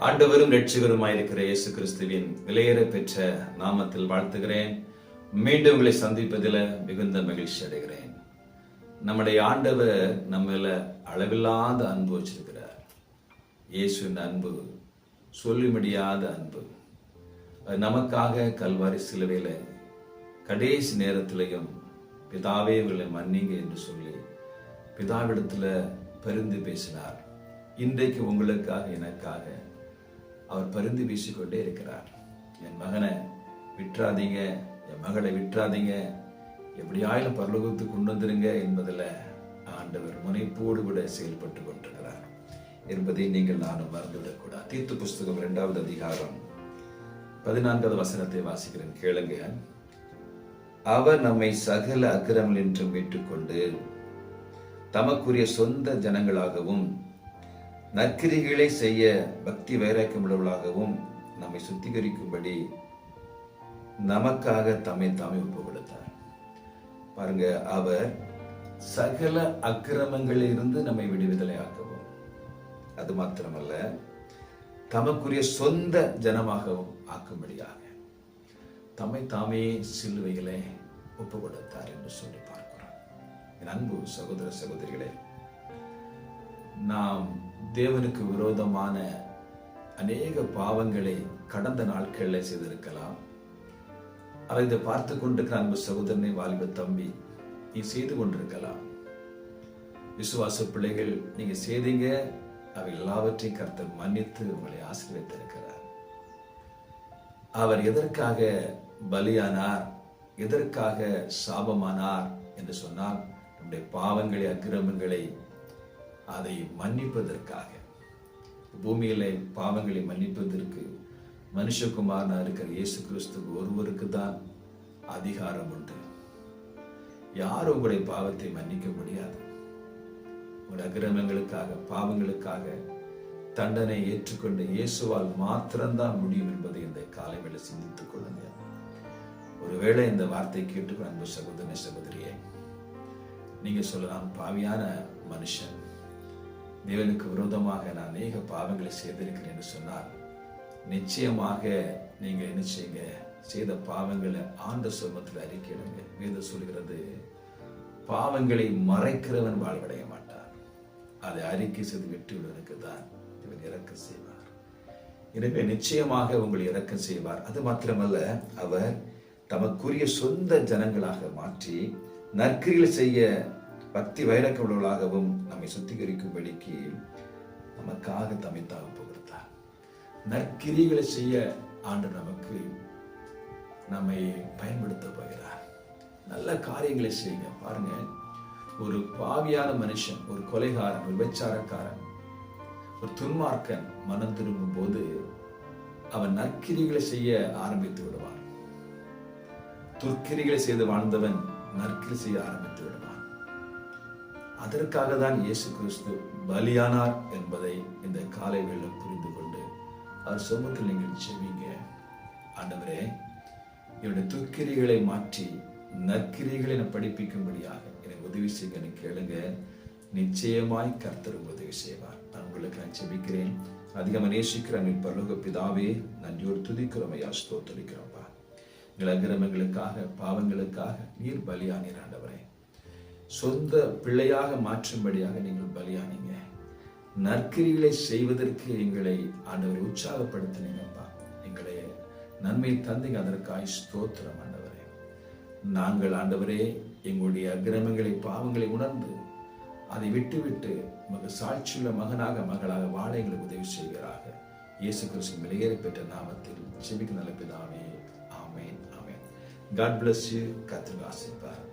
ஆண்டவரும் இரட்சகருமாயிருக்கிற இயேசு கிறிஸ்துவின் விலையேற பெற்ற நாமத்தில் வாழ்த்துகிறேன். மீண்டும் உங்களை சந்திப்பதில் மிகுந்த மகிழ்ச்சி அடைகிறேன். நம்முடைய ஆண்டவர் நம்மள அளவில்லாத அன்பு வச்சிருக்கிறார். இயேசுவின் அன்பு சொல்லி முடியாத அன்பு. நமக்காக கல்வாரி சிலுவையில கடைசி நேரத்திலையும் பிதாவே இவர்களை மன்னிங்க என்று சொல்லி பிதாவிடத்துல பரிந்து பேசினார். இன்றைக்கு உங்களுக்காக எனக்காக அவர் பரிந்து வீசிக்கொண்டே இருக்கிறார். என் மகனை விட்டுறாதீங்க, என் மகளை விட்டுறாதீங்க, எப்படியாயிலும் பரலோகத்துக்கு கொண்டு வந்துருங்க என்பதில் ஆண்டவர் முனைப்போடு கூட செயல்பட்டு கொண்டிருக்கிறார் என்பதை நீங்கள் நானும் மறந்துவிடக்கூடாது. தீத்து புஸ்தகம் 2வது அதிகாரம் 14வது வசனத்தை வாசிக்கிறேன், கேளுங்க. அவர் நம்மை சகல அக்கிரமங்கள் என்றும் மீட்டுக்கொண்டு தமக்குரிய சொந்த ஜனங்களாகவும் நற்கிரிகளை செய்ய பக்தி வைராக்கியம் உள்ளவர்களாகவும் நம்மை சுத்திகரிக்கும்படி நமக்காக தம்மை தாமே ஒப்பு கொடுத்தார். பாருங்க, அவர் சகல அக்கிரமங்களில் இருந்து நம்மை விடுதலை ஆக்கவும், அது மாத்திரமல்ல தமக்குரிய சொந்த ஜனமாகவும் ஆக்கும்படியாக தம்மை தாமே சிலுவைகளை ஒப்பு கொடுத்தார் என்று சொல்லி பார்க்கிறோம். என் அன்பு சகோதர சகோதரிகளே, நாம் தேவனுக்கு விரோதமான அநேக பாவங்களை கடந்த நாட்களில் செய்திருக்கலாம். அதை இதை பார்த்து கொண்டிருக்கிற அன்பு சகோதரனை, வாலிப தம்பி, நீ செய்து கொண்டிருக்கலாம். விசுவாச பிள்ளைகள், நீங்க செய்தீங்க, அவை எல்லாவற்றையும் கர்த்தர் மன்னித்து உங்களை ஆசீர்வதித்திருக்கிறார். அவர் எதற்காக பலியானார், எதற்காக சாபமானார் என்று சொன்னால், நம்முடைய பாவங்களை, அக்கிரமங்களை அதை மன்னிப்பதற்காக. பூமியிலே பாவங்களை மன்னிப்பதற்கு மனுஷகுமாரனா இருக்கிற இயேசு கிறிஸ்து ஒருவருக்கு தான் அதிகாரம் உண்டு. யாரும் உங்களுடைய பாவத்தை மன்னிக்க முடியாது. உங்களுடைய அக்கிரமங்களுக்காக, பாவங்களுக்காக தண்டனை ஏற்றுக்கொண்ட இயேசுவால் மாத்திரம்தான் முடியும் என்பதை இந்த காலை வேளை சிந்தித்துக் கொள்ளுங்க. ஒருவேளை இந்த வார்த்தை கேட்டுக்கொள்ள அன்பு சகோதரனே, சகோதரியே, நீங்க சொல்லலாம், பாவியான மனுஷன், தேவனுக்கு விரோதமாக நான் அநேக பாவங்களை செய்திருக்கிறேன் என்று சொன்னால், நிச்சயமாக நீங்க என்ன செய்யுங்க, செய்த பாவங்களை ஆண்ட சமூகத்தில் அறிக்கையிடுங்க. வேதம் சொல்கிறது, பாவங்களை மறைக்கிறவன் வாழ்வடைய மாட்டார், அதை அறிக்கை செய்து விட்டுவிடுவதற்கு தான் இவன் இரக்கம் செய்வார். எனவே நிச்சயமாக உங்களை இரக்கம் செய்வார். அது மாத்திரமல்ல, அவர் தமக்குரிய சொந்த ஜனங்களாக மாற்றி நற்கிரிகளை செய்ய பக்தி வைராக்கியம் உள்ளவர்களாகவும் நம்மை சுத்திகரிக்கும்படிக்கு நமக்காக தம்மை தாமே ஒப்பு கொடுத்தார். நற்கிரிகளை செய்ய ஆண்டு நமக்கு நம்மை பயன்படுத்த போகிறார். நல்ல காரியங்களை செய்யுங்க. பாருங்க, ஒரு பாவியான மனுஷன், ஒரு கொலைகாரன், ஒரு விபச்சாரக்காரன், ஒரு துன்மார்க்கன் மனம் திரும்பும் போது அவன் நற்கிரிகளை செய்ய ஆரம்பித்து விடுவான். துர்க்கிரிகளை செய்து வாழ்ந்தவன் நற்கிரி செய்ய ஆரம்பித்து விடுவான். அதற்காக தான் இயேசு கிறிஸ்து பலியானார் என்பதை இந்த காலை வேளை புரிந்து கொண்டு அவர் சமூகத்தில் நீங்கள் செவிங்க. ஆண்டவரே, என்னுடைய துர்க்கிரிகளை மாற்றி நற்கிரிகளை படிப்பிக்கும்படியாக எனக்கு உதவி செய்ய கேளுங்க. நிச்சயமாய் கர்த்தர் உதவி செய்வார். நான் உங்களுக்கு நான் செபிக்கிறேன். அதிகமாக நேசிக்கிற என் பரலோக பிதாவே, நன்றியோடு துதிக்கிறோம் ஐயா, ஸ்தோத்திரிக்கிறோம்ப்பா. எங்கள் அக்கிரமங்களுக்காக, பாவங்களுக்காக நீர் பலியானீர். ஆண்டவரே, சொந்த பிள்ளையாக மாற்றும்படியாக நீங்கள் பலியானீங்க. நற்கிரிகளை செய்வதற்கு எங்களை ஆண்டவரை உற்சாகப்படுத்தினீங்கப்பா. எங்களை நன்மை தந்தீங்க, அதற்காக ஸ்தோத்திரம். ஆண்டவரே, நாங்கள் ஆண்டவரே எங்களுடைய அக்கிரமங்களை, பாவங்களை உணர்ந்து அதை விட்டுவிட்டு உமக்கு சாட்சியுள்ள மகனாக, மகளாக வாழ எங்களுக்கு உதவி செய்வீராக. இயேசு கிறிஸ்து விலையேற பெற்ற நாமத்தில் செபிக்க நல்ல பிதாவே, ஆமென், ஆமென். God bless you. கர்த்தர் ஆசீர்வதிப்பார்.